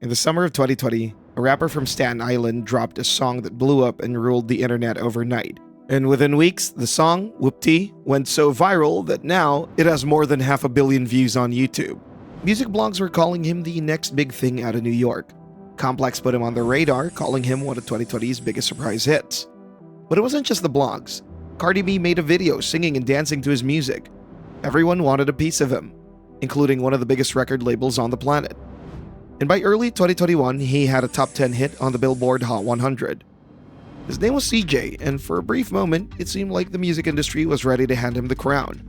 In the summer of 2020, a rapper from Staten Island dropped a song that blew up and ruled the internet overnight. And within weeks, the song, Whoopty, went so viral that now it has more than 500 million views on YouTube. Music blogs were calling him the next big thing out of New York. Complex put him on the radar, calling him one of 2020's biggest surprise hits. But it wasn't just the blogs. Cardi B made a video singing and dancing to his music. Everyone wanted a piece of him, including one of the biggest record labels on the planet. And by early 2021, he had a top 10 hit on the Billboard Hot 100. His name was CJ, and for a brief moment, it seemed like the music industry was ready to hand him the crown.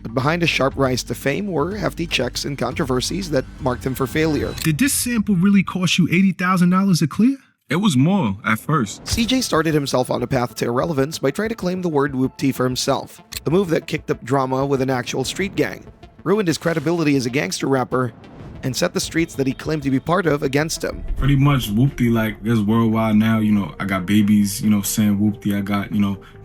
But behind his sharp rise to fame were hefty checks and controversies that marked him for failure. Did this sample really cost you $80,000 to clear? It was more at first. CJ started himself on a path to irrelevance by trying to claim the word whoopty for himself, a move that kicked up drama with an actual street gang, ruined his credibility as a gangster rapper, and set the streets that he claimed to be part of against him. Pretty much whoopty, like, there's worldwide now, I got babies, saying whoopty. I got,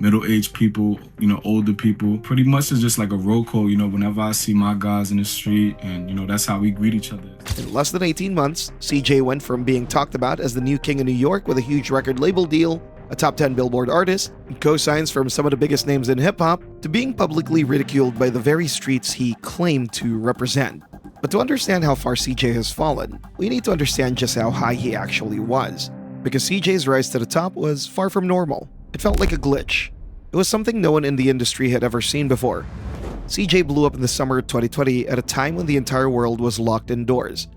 middle-aged people, older people. Pretty much it's just like a roll call, whenever I see my guys in the street, and, that's how we greet each other. In less than 18 months, CJ went from being talked about as the new king of New York with a huge record label deal, a top 10 Billboard artist, and co-signs from some of the biggest names in hip-hop, to being publicly ridiculed by the very streets he claimed to represent. But to understand how far CJ has fallen, we need to understand just how high he actually was. Because CJ's rise to the top was far from normal. It felt like a glitch. It was something no one in the industry had ever seen before. CJ blew up in the summer of 2020 at a time when the entire world was locked indoors.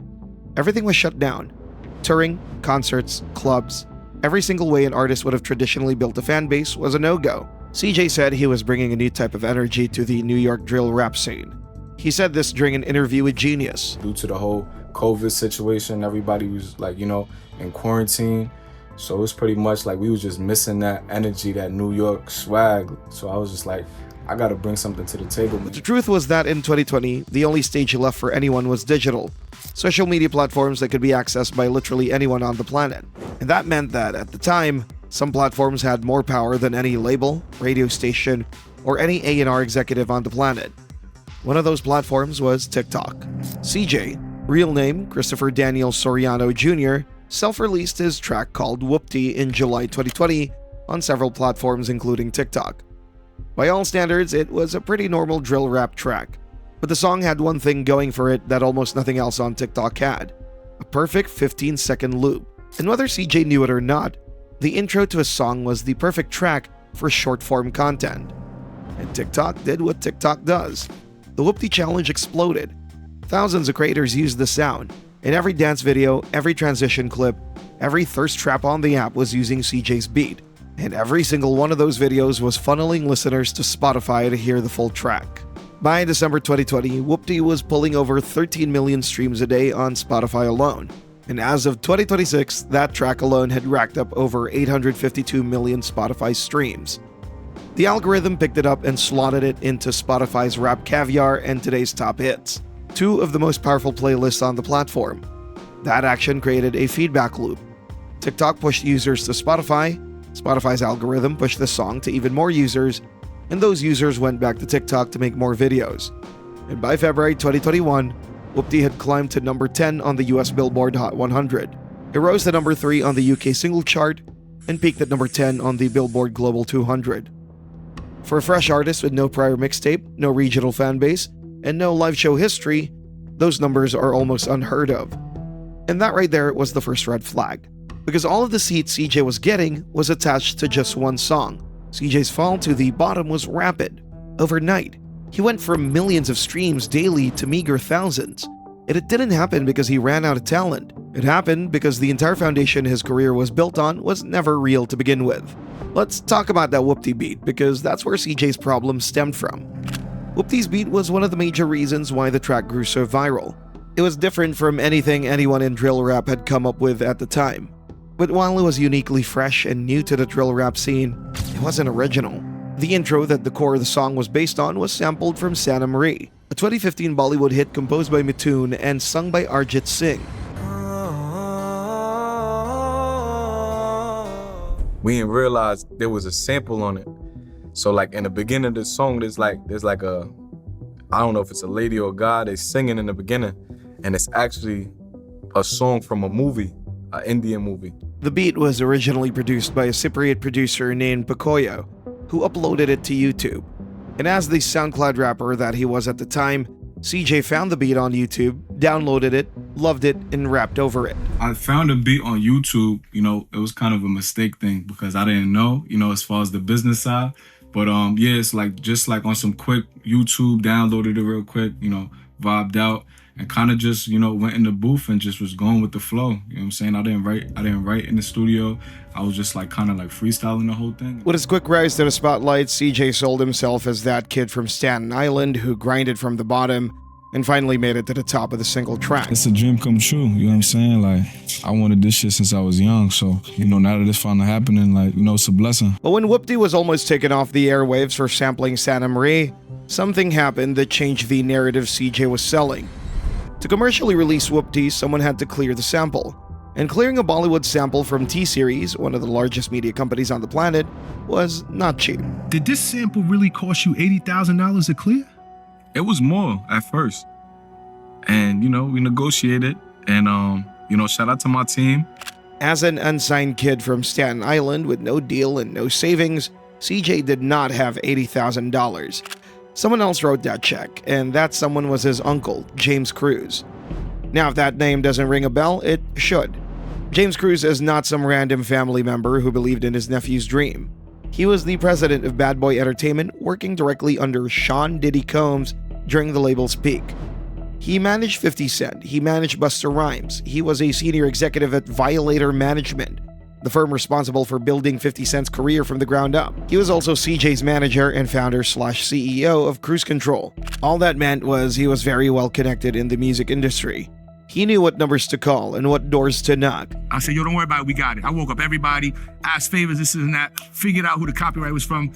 Everything was shut down. Touring, concerts, clubs, every single way an artist would have traditionally built a fan base was a no-go. CJ said he was bringing a new type of energy to the New York drill rap scene. He said this during an interview with Genius. Due to the whole COVID situation, everybody was in quarantine. So it's pretty much like we was just missing that energy, that New York swag. So I was just like, I gotta bring something to the table. But the truth was that in 2020, the only stage left for anyone was digital. Social media platforms that could be accessed by literally anyone on the planet. And that meant that at the time, some platforms had more power than any label, radio station, or any A&R executive on the planet. One of those platforms was TikTok. CJ, real name Christopher Daniel Soriano Jr., self-released his track called Whoopty in July 2020 on several platforms including TikTok. By all standards, it was a pretty normal drill rap track, but the song had one thing going for it that almost nothing else on TikTok had: a perfect 15-second loop. And whether CJ knew it or not, the intro to his song was the perfect track for short-form content. And TikTok did what TikTok does. The Whoopty challenge exploded. Thousands of creators used the sound. In every dance video, every transition clip, every thirst trap on the app was using CJ's beat. And every single one of those videos was funneling listeners to Spotify to hear the full track. By December 2020, Whoopty was pulling over 13 million streams a day on Spotify alone. And as of 2026, that track alone had racked up over 852 million Spotify streams. The algorithm picked it up and slotted it into Spotify's Rap Caviar and today's top hits, two of the most powerful playlists on the platform. That action created a feedback loop. TikTok pushed users to Spotify, Spotify's algorithm pushed the song to even more users, and those users went back to TikTok to make more videos. And by February 2021, Whoopty had climbed to number 10 on the US Billboard Hot 100. It rose to number 3 on the UK single chart and peaked at number 10 on the Billboard Global 200. For a fresh artist with no prior mixtape, no regional fan base, and no live show history, those numbers are almost unheard of. And that right there was the first red flag. Because all of the seats CJ was getting was attached to just one song. CJ's fall to the bottom was rapid. Overnight, he went from millions of streams daily to meager thousands. And it didn't happen because he ran out of talent. It happened because the entire foundation his career was built on was never real to begin with. Let's talk about that Whoopty beat, because that's where CJ's problem stemmed from. Whoopty's beat was one of the major reasons why the track grew so viral. It was different from anything anyone in drill rap had come up with at the time. But while it was uniquely fresh and new to the drill rap scene, it wasn't original. The intro that the core of the song was based on was sampled from Santa Marie, a 2015 Bollywood hit composed by Mithun and sung by Arjit Singh. We didn't realize there was a sample on it. So in the beginning of the song, there's like a, I don't know if it's a lady or a guy, they singing in the beginning, and it's actually a song from a movie, an Indian movie. The beat was originally produced by a Cypriot producer named Pakoyo, who uploaded it to YouTube. And as the SoundCloud rapper that he was at the time, CJ found the beat on YouTube, downloaded it, loved it, and rapped over it. I found a beat on YouTube, it was kind of a mistake thing because I didn't know, as far as the business side. But yeah, it's just on some quick YouTube, downloaded it real quick, vibed out and kind of just, went in the booth and just was going with the flow. You know what I'm saying? I didn't write in the studio. I was just kind of freestyling the whole thing. With his quick rise to the spotlight, CJ sold himself as that kid from Staten Island who grinded from the bottom and finally made it to the top of the single track. It's a dream come true, you know what I'm saying? I wanted this shit since I was young, so, now that it's finally happening, it's a blessing. But when Whoopty was almost taken off the airwaves for sampling Santa Marie, something happened that changed the narrative CJ was selling. To commercially release Whoopty, someone had to clear the sample. And clearing a Bollywood sample from T-Series, one of the largest media companies on the planet, was not cheap. Did this sample really cost you $80,000 to clear? It was more at first. And, we negotiated. And, shout out to my team. As an unsigned kid from Staten Island with no deal and no savings, CJ did not have $80,000. Someone else wrote that check, and that someone was his uncle, James Cruz. Now, if that name doesn't ring a bell, it should. James Cruz is not some random family member who believed in his nephew's dream. He was the president of Bad Boy Entertainment, working directly under Sean Diddy Combs during the label's peak. He managed 50 Cent, he managed Busta Rhymes, he was a senior executive at Violator Management, the firm responsible for building 50 Cent's career from the ground up. He was also CJ's manager and founder/CEO of Cruise Control. All that meant was he was very well connected in the music industry. He knew what numbers to call and what doors to knock. I said, yo, don't worry about it, we got it. I woke up everybody, asked favors, this and that, figured out who the copyright was from,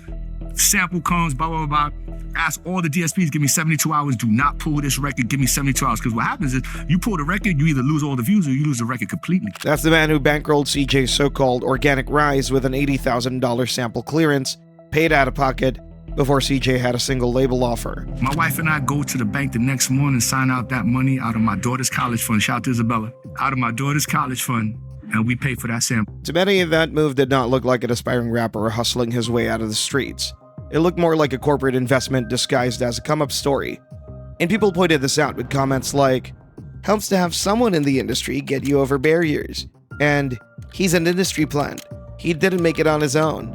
sample comes, blah, blah, blah. Ask all the DSPs, give me 72 hours, do not pull this record, give me 72 hours. Because what happens is, you pull the record, you either lose all the views or you lose the record completely. That's the man who bankrolled CJ's so-called organic rise with an $80,000 sample clearance, paid out of pocket, before CJ had a single label offer. My wife and I go to the bank the next morning, sign out that money out of my daughter's college fund, shout out to Isabella, out of my daughter's college fund, and we pay for that sample. To many, that move did not look like an aspiring rapper hustling his way out of the streets. It looked more like a corporate investment disguised as a come-up story. And people pointed this out with comments like, helps to have someone in the industry get you over barriers, and he's an industry plant. He didn't make it on his own.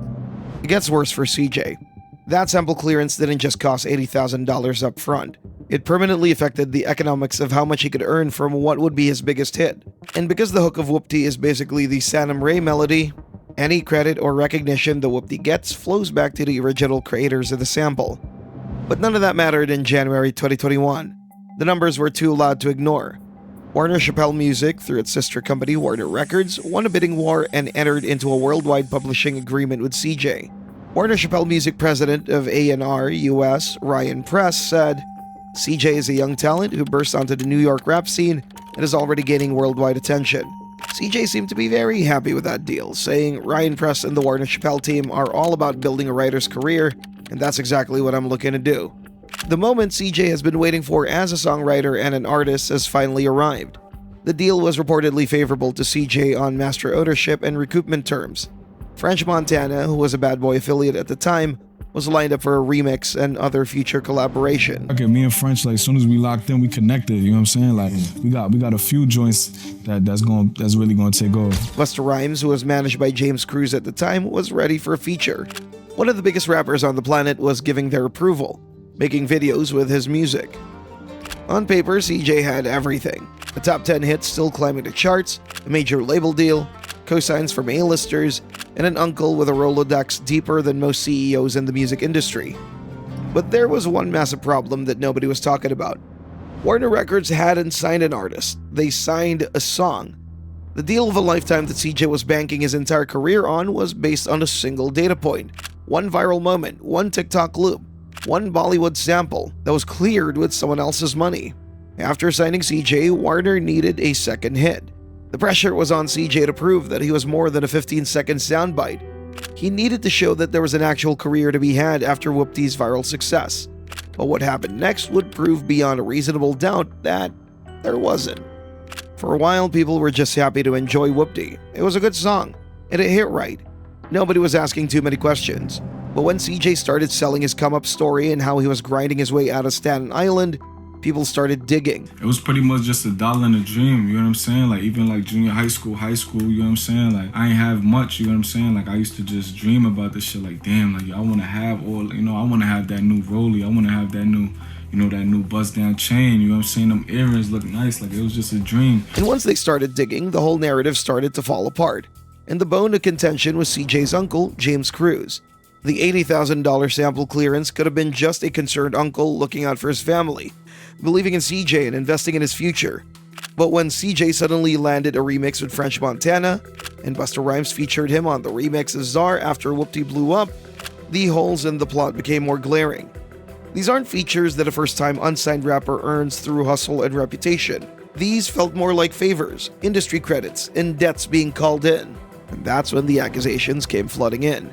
It gets worse for CJ. That sample clearance didn't just cost $80,000 up front. It permanently affected the economics of how much he could earn from what would be his biggest hit. And because the hook of Whoopty is basically the Santa Marie melody, any credit or recognition the Whoopty gets flows back to the original creators of the sample. But none of that mattered in January 2021. The numbers were too loud to ignore. Warner Chappell Music, through its sister company Warner Records, won a bidding war and entered into a worldwide publishing agreement with CJ. Warner Chappell Music president of A&R US, Ryan Press, said, CJ is a young talent who burst onto the New York rap scene and is already gaining worldwide attention. CJ seemed to be very happy with that deal, saying Ryan Press and the Warner Chappell team are all about building a writer's career, and that's exactly what I'm looking to do. The moment CJ has been waiting for as a songwriter and an artist has finally arrived. The deal was reportedly favorable to CJ on master ownership and recoupment terms. French Montana, who was a Bad Boy affiliate at the time, was lined up for a remix and other future collaboration. Okay, me and French, as soon as we locked in, we connected, you know what I'm saying? We got a few joints that's really gonna take off. Busta Rhymes, who was managed by James Cruz at the time, was ready for a feature. One of the biggest rappers on the planet was giving their approval, making videos with his music. On paper, CJ had everything. A top 10 hit still climbing the charts, a major label deal, cosigns from A-listers, and an uncle with a Rolodex deeper than most CEOs in the music industry. But there was one massive problem that nobody was talking about. Warner Records hadn't signed an artist, they signed a song. The deal of a lifetime that CJ was banking his entire career on was based on a single data point, one viral moment, one TikTok loop, one Bollywood sample that was cleared with someone else's money. After signing CJ, Warner needed a second hit. The pressure was on CJ to prove that he was more than a 15-second soundbite. He needed to show that there was an actual career to be had after Whoopty's viral success. But what happened next would prove beyond a reasonable doubt that there wasn't. For a while, people were just happy to enjoy Whoopty. It was a good song, and it hit right. Nobody was asking too many questions. But when CJ started selling his come-up story and how he was grinding his way out of Staten Island, people started digging. It was pretty much just $1 and a dream, you know what I'm saying? Like, even like junior high school, you know what I'm saying? Like, I ain't have much, you know what I'm saying? Like, I used to just dream about this shit, like, damn, like, I want to have all, you know, I want to have that new Rollie, I want to have that new, you know, that new bust-down chain, you know what I'm saying? Them earrings look nice, like, it was just a dream. And once they started digging, the whole narrative started to fall apart. And the bone of contention was CJ's uncle, James Cruz. The $80,000 sample clearance could have been just a concerned uncle looking out for his family, believing in CJ and investing in his future. But when CJ suddenly landed a remix with French Montana, and Busta Rhymes featured him on the remix as Czar after Whoopty blew up, the holes in the plot became more glaring. These aren't features that a first-time unsigned rapper earns through hustle and reputation. These felt more like favors, industry credits, and debts being called in. And that's when the accusations came flooding in.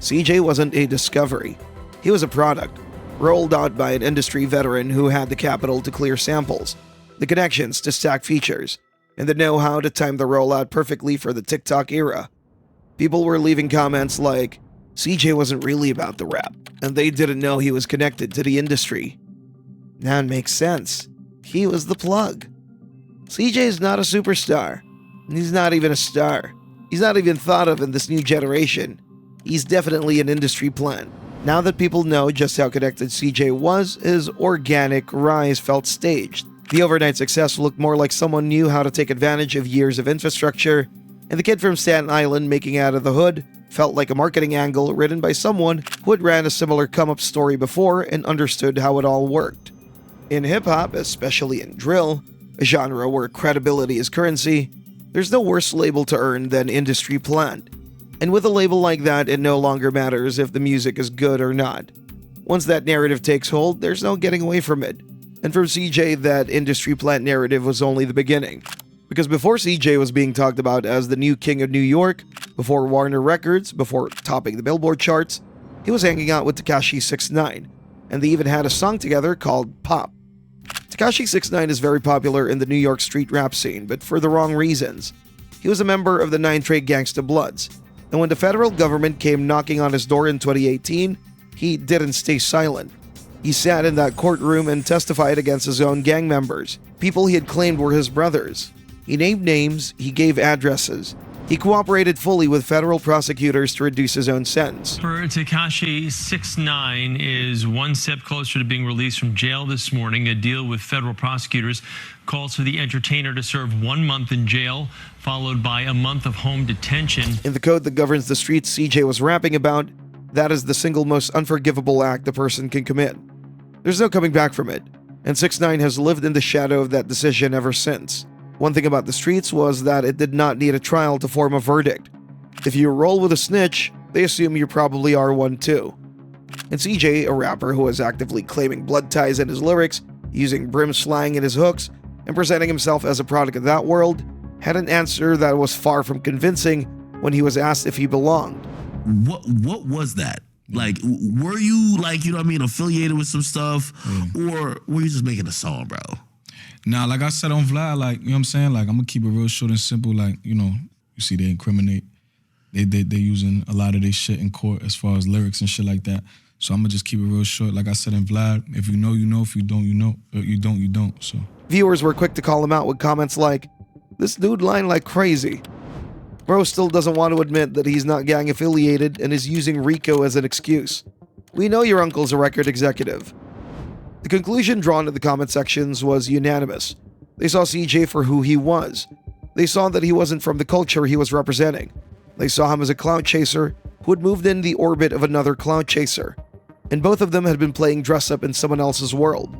CJ wasn't a discovery. He was a product, rolled out by an industry veteran who had the capital to clear samples, the connections to stack features, and the know-how to time the rollout perfectly for the TikTok era. People were leaving comments like, CJ wasn't really about the rap, and they didn't know he was connected to the industry. Now it makes sense. He was the plug. CJ is not a superstar. He's not even a star. He's not even thought of in this new generation. He's definitely an industry plant. Now that people know just how connected CJ was, his organic rise felt staged. The overnight success looked more like someone knew how to take advantage of years of infrastructure, and the kid from Staten Island making out of the hood felt like a marketing angle written by someone who had ran a similar come-up story before and understood how it all worked. In hip-hop, especially in drill, a genre where credibility is currency, there's no worse label to earn than industry plant. And with a label like that, it no longer matters if the music is good or not. Once that narrative takes hold, there's no getting away from it. And from CJ, that industry plant narrative was only the beginning. Because before CJ was being talked about as the new king of New York, before Warner Records, before topping the Billboard charts, he was hanging out with Tekashi 6ix9ine, and they even had a song together called Pop. Tekashi 6ix9ine is very popular in the New York street rap scene, but for the wrong reasons. He was a member of the 9 Trey Gangsta Bloods. And when the federal government came knocking on his door in 2018, he didn't stay silent. He sat in that courtroom and testified against his own gang members, people he had claimed were his brothers. He named names, he gave addresses. He cooperated fully with federal prosecutors to reduce his own sentence. For Tekashi 6ix9ine is one step closer to being released from jail this morning. A deal with federal prosecutors calls for the entertainer to serve 1 month in jail, followed by a month of home detention. In the code that governs the streets CJ was rapping about, that is the single most unforgivable act a person can commit. There's no coming back from it, and 6ix9ine has lived in the shadow of that decision ever since. One thing about the streets was that it did not need a trial to form a verdict. If you roll with a snitch, they assume you probably are one too. And CJ, a rapper who is actively claiming blood ties in his lyrics, using brim slang in his hooks, and presenting himself as a product of that world, had an answer that was far from convincing when he was asked if he belonged. What was that? Like, were you, like, you know what I mean, affiliated with some stuff, or were you just making a song, bro? Nah, like I said on Vlad, like, you know what I'm saying? Like, I'm gonna keep it real short and simple. Like, you know, you see they incriminate. They using a lot of their shit in court as far as lyrics and shit like that. So I'm gonna just keep it real short. Like I said in Vlad, if you know, you know. If you don't, you know. If you don't, you don't. So Viewers were quick to call him out with comments like, "This dude lying like crazy." Bro still doesn't want to admit that he's not gang affiliated and is using Rico as an excuse. We know your uncle's a record executive. The conclusion drawn in the comment sections was unanimous. They saw CJ for who he was. They saw that he wasn't from the culture he was representing. They saw him as a clout chaser who had moved in the orbit of another clout chaser. And both of them had been playing dress up in someone else's world.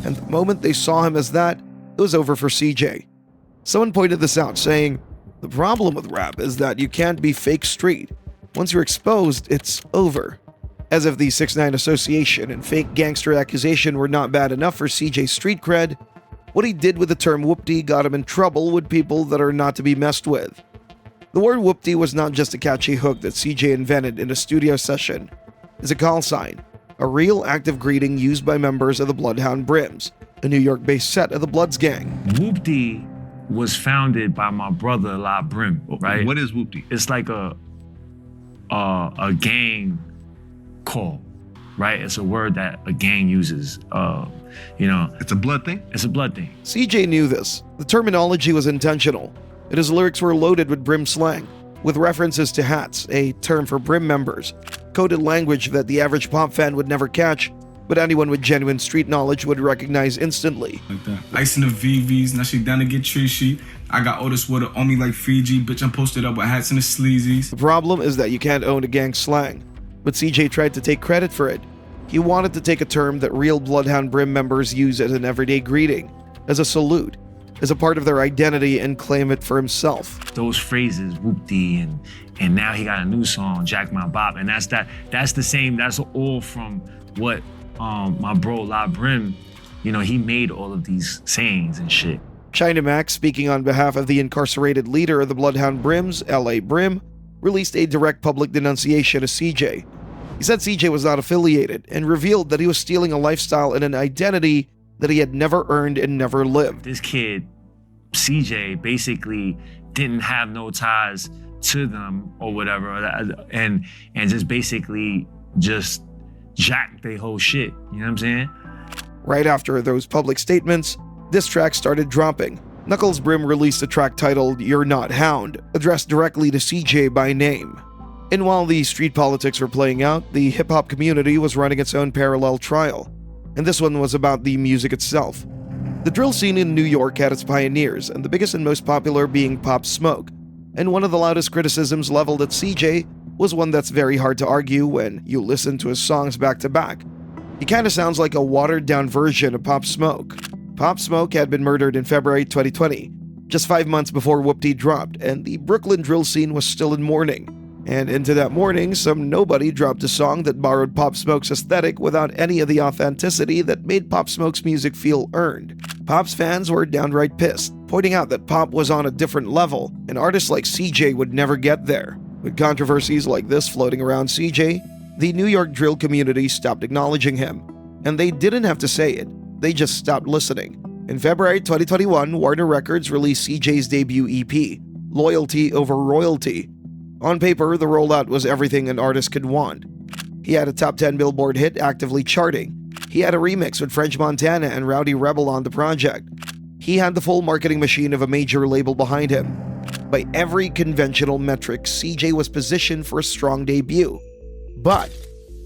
And the moment they saw him as that, it was over for CJ. Someone pointed this out, saying, "The problem with rap is that you can't be fake street. Once you're exposed, it's over." As if the 6ix9ine association and fake gangster accusation were not bad enough for CJ's street cred, what he did with the term whoopty got him in trouble with people that are not to be messed with. The word whoopty was not just a catchy hook that CJ invented in a studio session. It's a call sign, a real active greeting used by members of the Bloodhound Brims, a New York-based set of the Bloods gang. Whoopty was founded by my brother La Brim, right? What is Whoopty? It's like a gang call, right? It's a word that a gang uses. It's a blood thing? It's a blood thing. CJ knew this. The terminology was intentional, and his lyrics were loaded with Brim slang, with references to hats, a term for Brim members, coded language that the average pop fan would never catch, but anyone with genuine street knowledge would recognize instantly. Like that. Ice in the VVs, now she down to get treachy. I got all this water on me like Fiji. Bitch, I'm posted up with hats and the sleazies. The problem is that you can't own a gang slang, but CJ tried to take credit for it. He wanted to take a term that real Bloodhound Brim members use as an everyday greeting, as a salute, as a part of their identity, and claim it for himself. Those phrases, whoop-dee, and now he got a new song, Jack My Bop, and that's the same, that's all from what my bro La Brim, he made all of these sayings and shit. China Mac, speaking on behalf of the incarcerated leader of the Bloodhound Brims, L.A. Brim, released a direct public denunciation of CJ. He said CJ was not affiliated and revealed that he was stealing a lifestyle and an identity that he had never earned and never lived. This kid, CJ, basically didn't have no ties to them or whatever, and just basically just jacked their whole shit, you know what I'm saying? Right after those public statements, diss tracks started dropping. Knuckles Brim released a track titled You're Not Hound, addressed directly to CJ by name. And while the street politics were playing out, the hip-hop community was running its own parallel trial. And this one was about the music itself. The drill scene in New York had its pioneers, and the biggest and most popular being Pop Smoke. And one of the loudest criticisms leveled at CJ was one that's very hard to argue when you listen to his songs back to back. He kinda sounds like a watered-down version of Pop Smoke. Pop Smoke had been murdered in February 2020, just 5 months before Whoopty dropped, and the Brooklyn drill scene was still in mourning. And into that mourning, some nobody dropped a song that borrowed Pop Smoke's aesthetic without any of the authenticity that made Pop Smoke's music feel earned. Pop's fans were downright pissed, pointing out that Pop was on a different level, and artists like CJ would never get there. With controversies like this floating around CJ, the New York drill community stopped acknowledging him. And they didn't have to say it, they just stopped listening. In February 2021, Warner Records released CJ's debut EP, Loyalty Over Royalty. On paper, the rollout was everything an artist could want. He had a top 10 Billboard hit actively charting. He had a remix with French Montana and Rowdy Rebel on the project. He had the full marketing machine of a major label behind him. By every conventional metric, CJ was positioned for a strong debut. But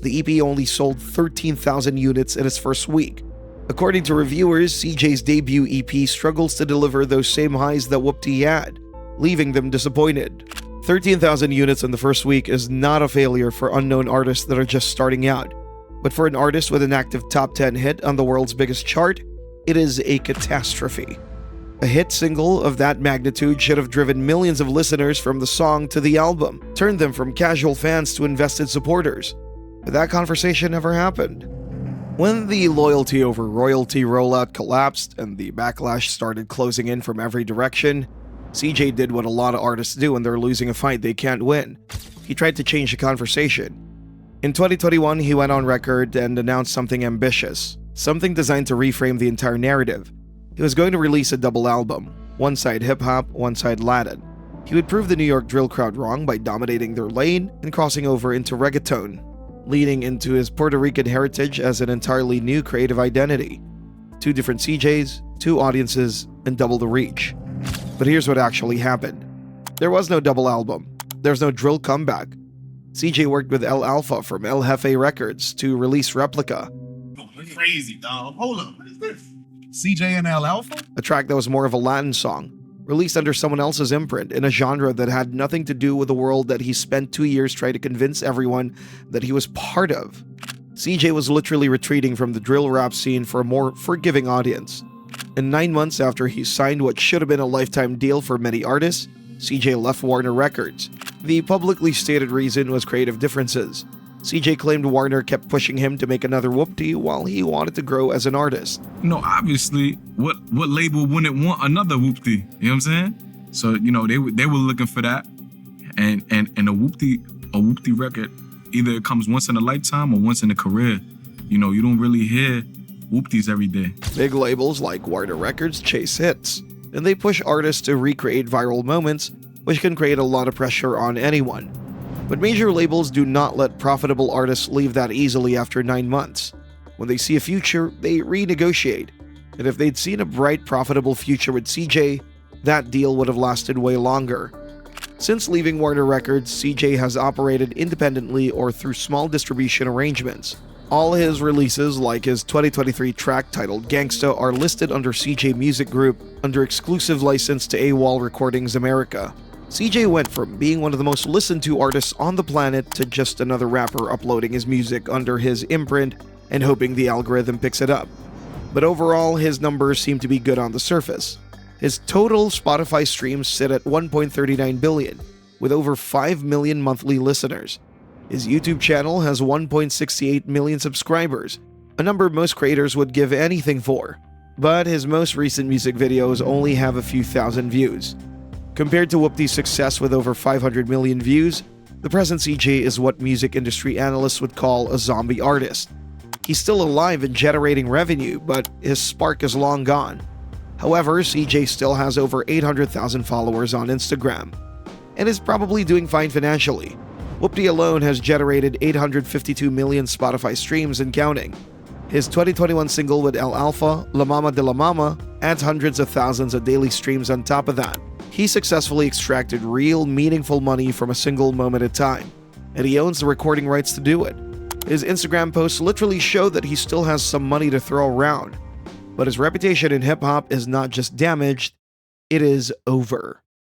the EP only sold 13,000 units in its first week. According to reviewers, CJ's debut EP struggles to deliver those same highs that Whoopty had, leaving them disappointed. 13,000 units in the first week is not a failure for unknown artists that are just starting out. But for an artist with an active top 10 hit on the world's biggest chart, it is a catastrophe. A hit single of that magnitude should have driven millions of listeners from the song to the album, turned them from casual fans to invested supporters. But that conversation never happened. When the Loyalty Over Royalty rollout collapsed and the backlash started closing in from every direction, CJ did what a lot of artists do when they're losing a fight they can't win. He tried to change the conversation. In 2021, he went on record and announced something ambitious, something designed to reframe the entire narrative. He was going to release a double album, one side hip-hop, one side Latin. He would prove the New York drill crowd wrong by dominating their lane and crossing over into reggaeton, leading into his Puerto Rican heritage as an entirely new creative identity. 2 different CJs, 2 audiences, and double the reach. But here's what actually happened. There was no double album. There's no drill comeback. CJ worked with El Alfa from El Jefe Records to release Replica, Crazy, dog. Hold up. What is this? CJ and El Alfa? a track that was more of a Latin song, released under someone else's imprint in a genre that had nothing to do with the world that he spent 2 years trying to convince everyone that he was part of. CJ was literally retreating from the drill rap scene for a more forgiving audience. And 9 months after he signed what should have been a lifetime deal for many artists, CJ left Warner Records. The publicly stated reason was creative differences. CJ claimed Warner kept pushing him to make another Whoopty while he wanted to grow as an artist. Obviously, what label wouldn't want another Whoopty? You know what I'm saying? So, they were looking for that. And a Whoopty record, either it comes once in a lifetime or once in a career. You don't really hear Whoopties every day. Big labels like Warner Records chase hits. and they push artists to recreate viral moments, which can create a lot of pressure on anyone. But major labels do not let profitable artists leave that easily after 9 months. When they see a future, they renegotiate. And if they'd seen a bright, profitable future with CJ, that deal would have lasted way longer. Since leaving Warner Records, CJ has operated independently or through small distribution arrangements. All his releases, like his 2023 track titled Gangsta, are listed under CJ Music Group under exclusive license to AWOL Recordings America. CJ went from being one of the most listened to artists on the planet to just another rapper uploading his music under his imprint and hoping the algorithm picks it up. But overall, his numbers seem to be good on the surface. His total Spotify streams sit at 1.39 billion, with over 5 million monthly listeners. His YouTube channel has 1.68 million subscribers, a number most creators would give anything for. But his most recent music videos only have a few thousand views. Compared to Whoopty's success with over 500 million views, the present CJ is what music industry analysts would call a zombie artist. He's still alive and generating revenue, but his spark is long gone. However, CJ still has over 800,000 followers on Instagram, and is probably doing fine financially. Whoopty alone has generated 852 million Spotify streams and counting. His 2021 single with El Alfa, La Mama de la Mama, adds hundreds of thousands of daily streams on top of that. He successfully extracted real, meaningful money from a single moment at time, and he owns the recording rights to do it. His Instagram posts literally show that he still has some money to throw around, but his reputation in hip-hop is not just damaged, it is over.